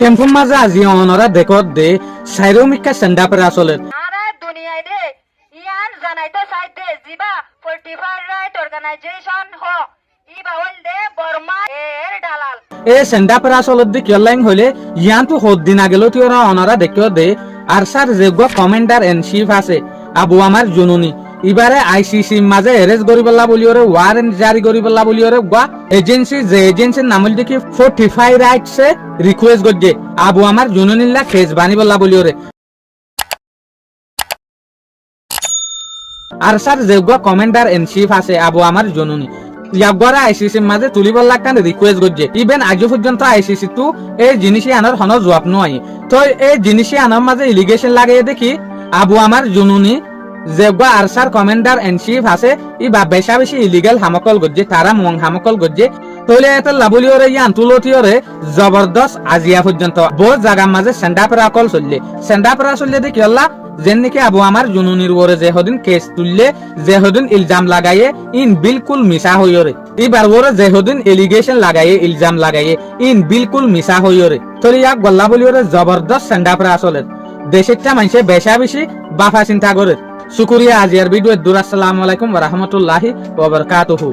টেম্পুর মাঝে আজি অনরা দেখত দে সাইরোমিকা সেন্ডাপের আসলে আরে দুনিয়ায় দে ইয়ান জানাইতে চাইতে জিবা 45 রাইট অর্গানাইজেশন হ ইবা হল দে বর্মা এর দালাল এ সেন্ডাপের আসলে দি কিয়লাইন হইলে ইয়ান তো হদ দিন আগেলো তিওরা অনরা দেখিও দে আর স্যার যেগো কমান্ডার এন চিফ আছে আবু আমার জুনুনি ইবারে আইসিসি মাঝে এরেস্ট করি পেলা বলি ওরে ওয়ারেন্ট জারি করি পেলা বলি ওরে গা এজেন্সি যে এজেন্সির নাম দেখি 45 রাইটসে রিকোয়েস্ট করছে আবু আমার জুনুনিল্লা কেস বানি পেলা বলি ওরে আর স্যার যেগো কমান্ডার এন চিফ আছে আবু আমার জুনুনি ইয়াগরা আইসিসির মাঝে তুলিবার লাগান রিকোয়েস্ট করছে ইভেন আজ পর্যন্ত আইসিসি তো এই জিনিসই আনার হন জবাব নয় তো এই জিনিসই আনার মাঝে ইলিগেশন লাগাই দেখি আবু আমার জুনুনি যেগা আরসার কমান্ডার এন্ড চিফ আছে ইবা বেশা বেশি ইলিগাল হামকল গজ্জে তারা মং হামকল গজ্জে তইলে এটা লাবলি ওরে ইয়ান তুলতি ওরে জবরদস্ত আজিয়া পর্যন্ত বহুত জায়গার মাঝে সেন্ডাপরা কল চললে সেন্ডাপরা চললে দেখি আল্লাহ যেন নাকি আবু আমার জুনুনির ওরে যে হদিন কেস তুললে যে হদিন ইলজাম লাগাইয়ে ইন বিলকুল মিছা হই ওরে এবার ওরে যে হদিন এলিগেশন লাগাইয়ে ইলজাম লাগাইয়ে ইন বিলকুল মিছা হই ওরে তইলে ইয়াক গল্লা বলি ওরে জবরদস্ত সেন্ডাপরা আসলে দেশেরটা মানুষে বেশা বেশি বাফা চিন্তা করে শুকুরিয়া আজিয়ার ভিডিও আসসালামু আলাইকুম ওয়া রাহমাতুল্লাহি ওয়া বারাকাতুহু।